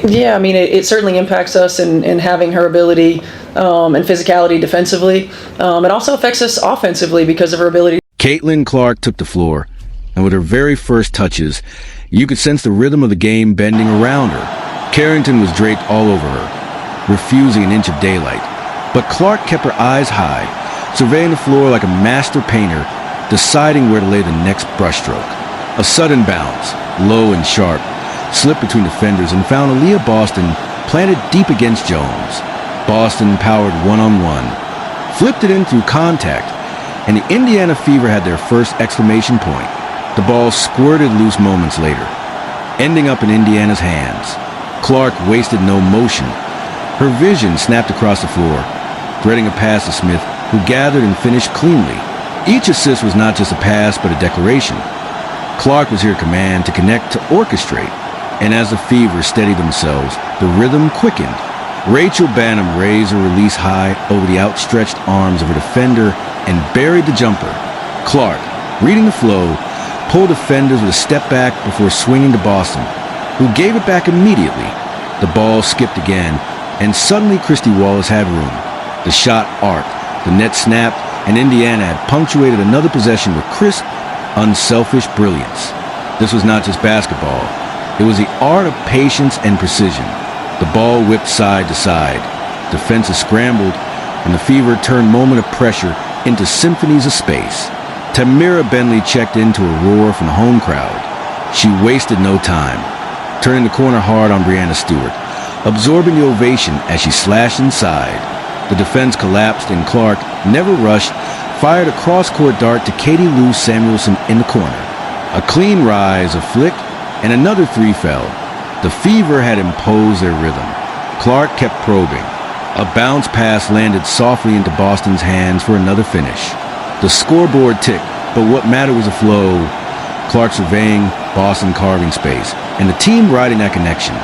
Yeah, I mean, it certainly impacts us in having her ability and physicality defensively. It also affects us offensively because of her ability. Caitlin Clark took the floor, and with her very first touches, you could sense the rhythm of the game bending around her. Carrington was draped all over her, refusing an inch of daylight. But Clark kept her eyes high, surveying the floor like a master painter, deciding where to lay the next brushstroke. A sudden bounce, low and sharp, slipped between defenders and found Aaliyah Boston planted deep against Jones. Boston powered one-on-one, flipped it in through contact, and the Indiana Fever had their first exclamation point. The ball squirted loose moments later, ending up in Indiana's hands. Clark wasted no motion. Her vision snapped across the floor, threading a pass to Smith, who gathered and finished cleanly. Each assist was not just a pass, but a declaration. Clark was here to command, to connect, to orchestrate. And as the Fever steadied themselves, the rhythm quickened. Rachel Banham raised her release high over the outstretched arms of her defender and buried the jumper. Clark, reading the flow, pulled defenders with a step back before swinging to Boston, who gave it back immediately. The ball skipped again, and suddenly Christy Wallace had room. The shot arced, the net snapped, and Indiana had punctuated another possession with crisp, unselfish brilliance. This was not just basketball. It was the art of patience and precision. The ball whipped side to side. Defenses scrambled, and the Fever turned moment of pressure into symphonies of space. Tamira Bentley checked into a roar from the home crowd. She wasted no time, turning the corner hard on Breanna Stewart, absorbing the ovation as she slashed inside. The defense collapsed, and Clark, never rushed, fired a cross-court dart to Katie Lou Samuelson in the corner. A clean rise, a flick, and another three fell. The Fever had imposed their rhythm. Clark kept probing. A bounce pass landed softly into Boston's hands for another finish. The scoreboard ticked, but what mattered was the flow. Clark surveying, Boston carving space, and the team riding that connection.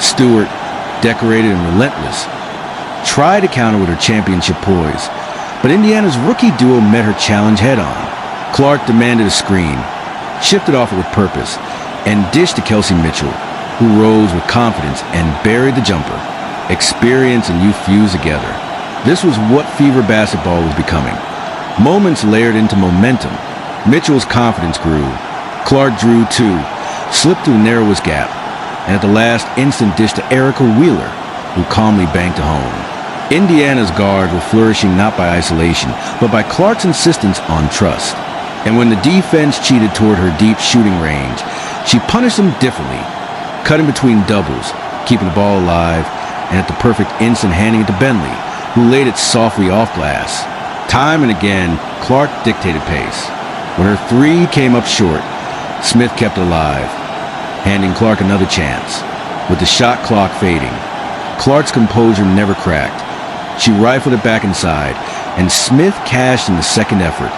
Stewart, decorated and relentless, tried to counter with her championship poise, but Indiana's rookie duo met her challenge head-on. Clark demanded a screen, shifted off it with purpose, and dished to Kelsey Mitchell, who rose with confidence and buried the jumper. Experience and youth fused together. This was what Fever basketball was becoming. Moments layered into momentum. Mitchell's confidence grew. Clark drew two, slipped through the narrowest gap, and at the last instant dished to Erica Wheeler, who calmly banked it home. Indiana's guards were flourishing not by isolation, but by Clark's insistence on trust. And when the defense cheated toward her deep shooting range, she punished them differently, cutting between doubles, keeping the ball alive, and at the perfect instant handing it to Bentley, who laid it softly off glass. Time and again, Clark dictated pace. When her three came up short, Smith kept it alive, handing Clark another chance. With the shot clock fading, Clark's composure never cracked. She rifled it back inside, and Smith cashed in the second effort.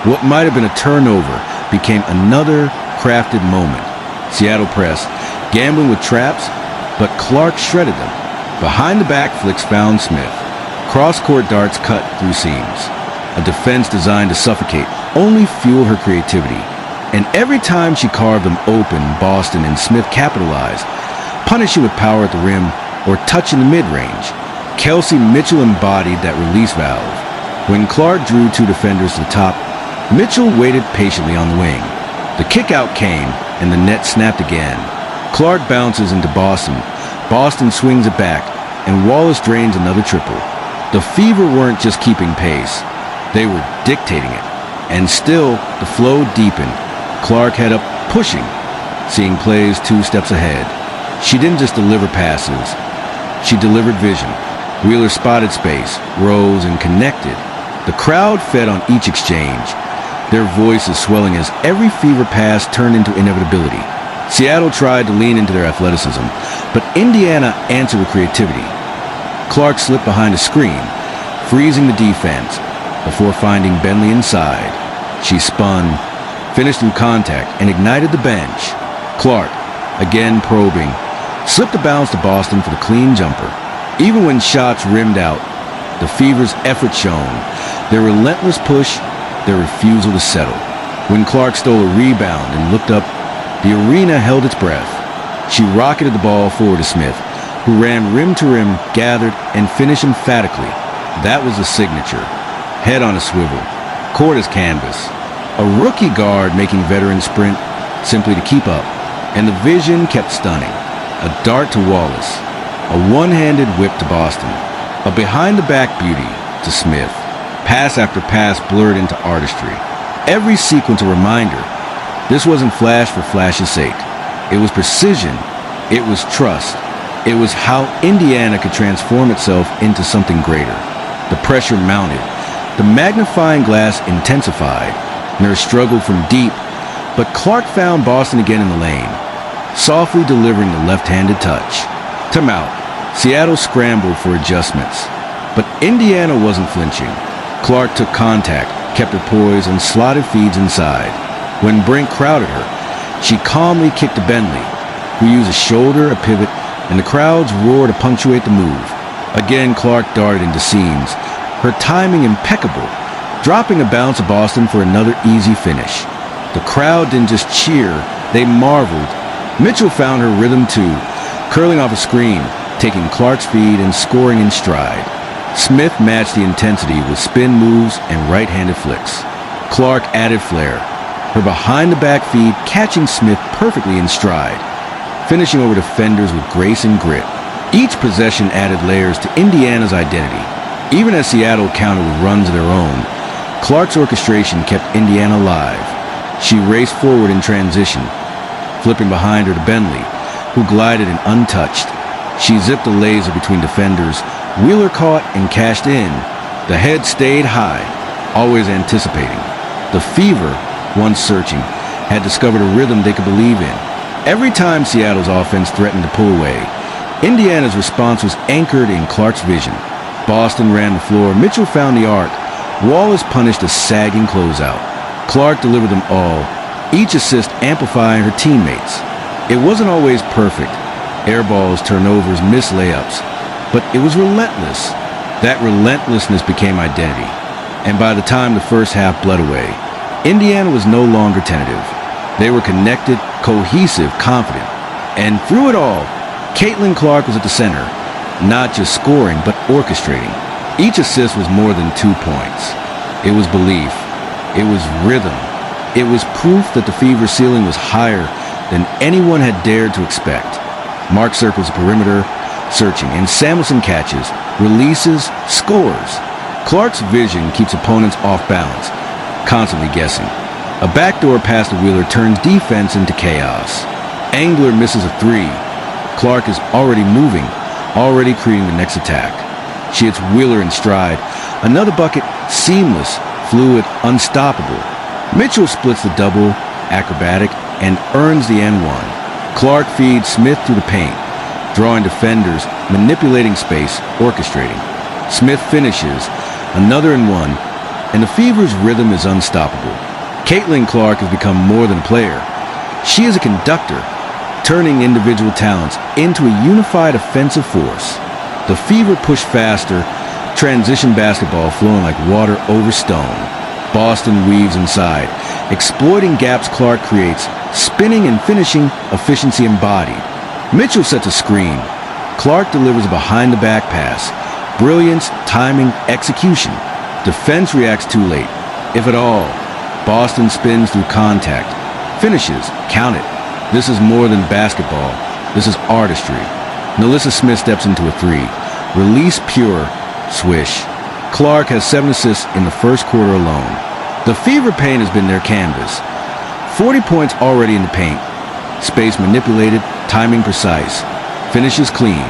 What might have been a turnover became another crafted moment. Seattle pressed, gambling with traps, but Clark shredded them. Behind the back flicks found Smith. Cross-court darts cut through seams. A defense designed to suffocate only fueled her creativity. And every time she carved them open, Boston and Smith capitalized, punishing with power at the rim or touching the mid-range. Kelsey Mitchell embodied that release valve. When Clark drew two defenders to the top, Mitchell waited patiently on the wing. The kick-out came, and the net snapped again. Clark bounces into Boston. Boston swings it back, and Wallace drains another triple. The Fever weren't just keeping pace. They were dictating it. And still, the flow deepened. Clark head up, pushing, seeing plays 2 steps ahead. She didn't just deliver passes. She delivered vision. Wheeler spotted space, rose, and connected. The crowd fed on each exchange, their voices swelling as every Fever pass turned into inevitability. Seattle tried to lean into their athleticism, but Indiana answered with creativity. Clark slipped behind a screen, freezing the defense, before finding Bentley inside. She spun, finished through contact, and ignited the bench. Clark, again probing, slipped a bounce to Boston for the clean jumper. Even when shots rimmed out, the Fever's effort shone, their relentless push, their refusal to settle. When Clark stole a rebound and looked up, the arena held its breath. She rocketed the ball forward to Smith, who ran rim to rim, gathered, and finished emphatically. That was the signature. Head on a swivel, court as canvas. A rookie guard making veterans sprint simply to keep up, and the vision kept stunning. A dart to Wallace, a one-handed whip to Boston, a behind-the-back beauty to Smith. Pass after pass blurred into artistry. Every sequence a reminder. This wasn't flash for flash's sake. It was precision. It was trust. It was how Indiana could transform itself into something greater. The pressure mounted. The magnifying glass intensified. Nurse struggled from deep, but Clark found Boston again in the lane, softly delivering the left-handed touch. Timeout. Seattle scrambled for adjustments, but Indiana wasn't flinching. Clark took contact, kept her poise, and slotted feeds inside. When Brink crowded her, she calmly kicked to Bentley, who used a shoulder, a pivot, and the crowd's roar to punctuate the move. Again, Clark darted into seams, her timing impeccable, dropping a bounce of Boston for another easy finish. The crowd didn't just cheer, they marveled. Mitchell found her rhythm too, curling off a screen, taking Clark's feed and scoring in stride. Smith matched the intensity with spin moves and right-handed flicks. Clark added flair, her behind-the-back feed catching Smith perfectly in stride, finishing over defenders with grace and grit. Each possession added layers to Indiana's identity. Even as Seattle countered with runs of their own, Clark's orchestration kept Indiana alive. She raced forward in transition, flipping behind her to Bentley, who glided in untouched. She zipped a laser between defenders. Wheeler caught and cashed in. The head stayed high, always anticipating. The Fever, once searching, had discovered a rhythm they could believe in. Every time Seattle's offense threatened to pull away, Indiana's response was anchored in Clark's vision. Boston ran the floor. Mitchell found the arc. Wallace punished a sagging closeout. Clark delivered them all, each assist amplifying her teammates. It wasn't always perfect. Air balls, turnovers, missed layups. But it was relentless. That relentlessness became identity. And by the time the first half bled away, Indiana was no longer tentative. They were connected, cohesive, confident. And through it all, Caitlin Clark was at the center, not just scoring, but orchestrating. Each assist was more than 2 points. It was belief. It was rhythm. It was proof that the Fever ceiling was higher than anyone had dared to expect. Mark circles the perimeter, searching, and Samuelson catches, releases, scores. Clark's vision keeps opponents off balance, constantly guessing. A backdoor pass to Wheeler turns defense into chaos. Angler misses a three. Clark is already moving, already creating the next attack. She hits Wheeler in stride. Another bucket, seamless, fluid, unstoppable. Mitchell splits the double, acrobatic, and earns the N1. Clark feeds Smith through the paint, drawing defenders, manipulating space, orchestrating. Smith finishes, another and one, and the Fever's rhythm is unstoppable. Caitlin Clark has become more than a player. She is a conductor, turning individual talents into a unified offensive force. The Fever push faster, transition basketball flowing like water over stone. Boston weaves inside, exploiting gaps Clark creates, spinning and finishing, efficiency embodied. Mitchell sets a screen. Clark delivers a behind-the-back pass. Brilliance, timing, execution. Defense reacts too late, if at all. Boston spins through contact. Finishes, count it. This is more than basketball. This is artistry. Nalissa Smith steps into a three. Release pure. Swish. Clark has 7 assists in the first quarter alone. The Fever paint has been their canvas. 40 points already in the paint. Space manipulated, timing precise. Finishes clean.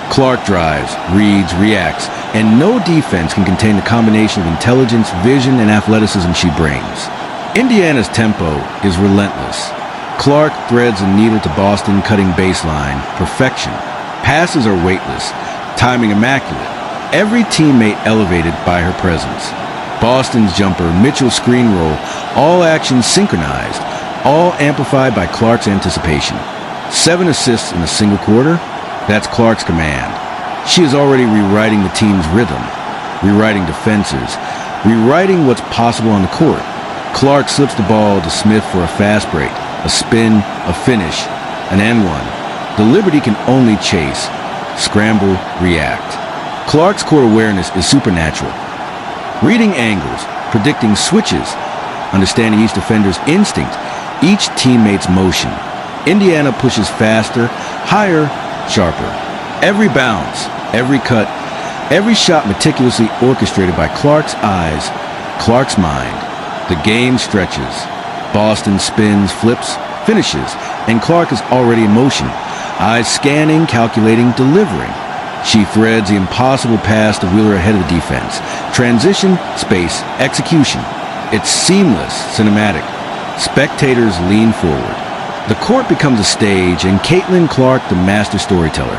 Clark drives, reads, reacts, and no defense can contain the combination of intelligence, vision, and athleticism she brings. Indiana's tempo is relentless. Clark threads a needle to Boston, cutting baseline. Perfection. Passes are weightless. Timing immaculate. Every teammate elevated by her presence. Boston's jumper, Mitchell's screen roll, all actions synchronized, all amplified by Clark's anticipation. 7 assists in a single quarter? That's Clark's command. She is already rewriting the team's rhythm, rewriting defenses, rewriting what's possible on the court. Clark slips the ball to Smith for a fast break, a spin, a finish, an N1. The Liberty can only chase. scramble, react. Clark's court awareness is supernatural. Reading angles, predicting switches, understanding each defender's instinct, each teammate's motion. Indiana pushes faster, higher, sharper. Every bounce, every cut, every shot meticulously orchestrated by Clark's eyes, Clark's mind. The game stretches. Boston spins, flips, finishes, and Clark is already in motion. Eyes scanning, calculating, delivering. She threads the impossible pass to wheel her ahead of the defense. Transition, space, execution. It's seamless, cinematic. Spectators lean forward. The court becomes a stage, and Caitlin Clark the master storyteller,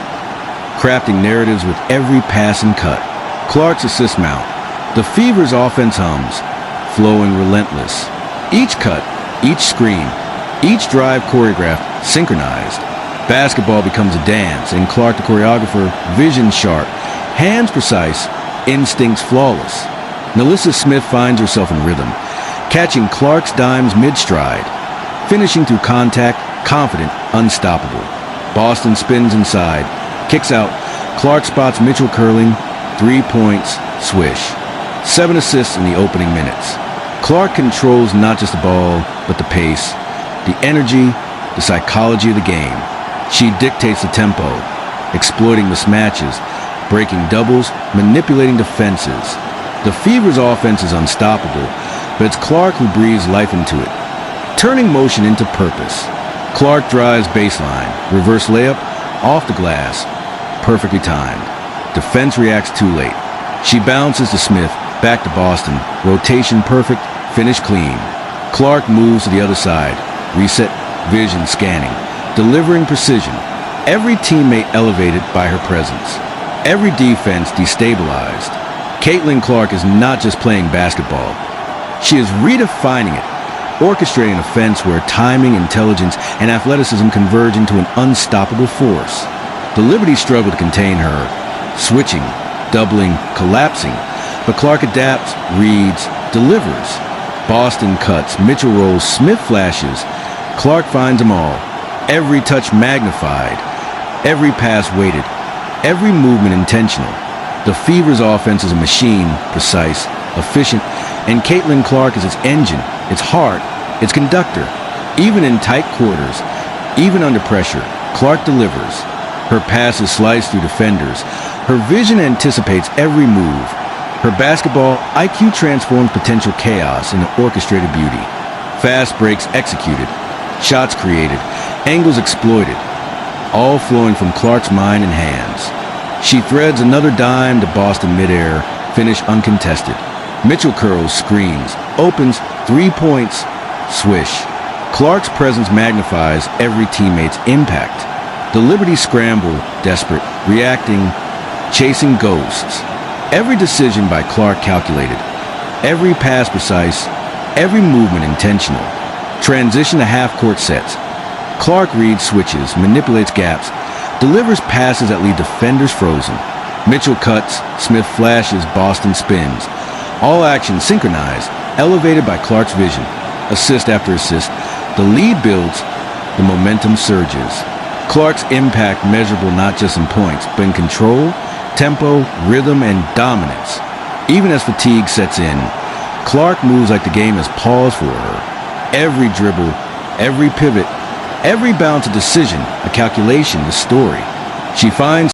crafting narratives with every pass and cut. Clark's assist mount. The Fever's offense hums, flowing relentless. Each cut, each screen, each drive choreographed, synchronized. Basketball becomes a dance, and Clark the choreographer, vision sharp, hands precise, instincts flawless. Nalissa Smith finds herself in rhythm, catching Clark's dimes mid-stride, finishing through contact, confident, unstoppable. Boston spins inside, kicks out, Clark spots Mitchell curling, 3 points, swish. 7 assists in the opening minutes. Clark controls not just the ball, but the pace, the energy, the psychology of the game. She dictates the tempo, exploiting mismatches, breaking doubles, manipulating defenses. The Fever's offense is unstoppable, but it's Clark who breathes life into it, turning motion into purpose. Clark drives baseline, reverse layup, off the glass, perfectly timed. Defense reacts too late. She bounces to Smith, back to Boston, rotation perfect, finish clean. Clark moves to the other side, reset, vision scanning, delivering precision. Every teammate elevated by her presence. Every defense destabilized. Caitlin Clark is not just playing basketball. She is redefining it, orchestrating an offense where timing, intelligence, and athleticism converge into an unstoppable force. The Liberty struggle to contain her, switching, doubling, collapsing, but Clark adapts, reads, delivers. Boston cuts, Mitchell rolls, Smith flashes. Clark finds them all. Every touch magnified, every pass weighted, every movement intentional. The Fever's offense is a machine, precise, efficient, and Caitlin Clark is its engine, its heart, its conductor. Even in tight quarters, even under pressure, Clark delivers. Her passes slice through defenders. Her vision anticipates every move. Her basketball IQ transforms potential chaos into orchestrated beauty. Fast breaks executed, shots created, angles exploited, all flowing from Clark's mind and hands. She threads another dime to Boston midair, finish uncontested. Mitchell curls, screens, opens, 3 points, swish. Clark's presence magnifies every teammate's impact. The Liberty scramble, desperate, reacting, chasing ghosts. Every decision by Clark calculated. Every pass precise. Every movement intentional. Transition to half-court sets. Clark reads switches, manipulates gaps, delivers passes that leave defenders frozen. Mitchell cuts, Smith flashes, Boston spins. All action synchronized, elevated by Clark's vision. Assist after assist. The lead builds, the momentum surges. Clark's impact measurable not just in points, but in control, tempo, rhythm, and dominance. Even as fatigue sets in, Clark moves like the game has paused for her. Every dribble, every pivot, every bounce a decision, a calculation, a story. She finds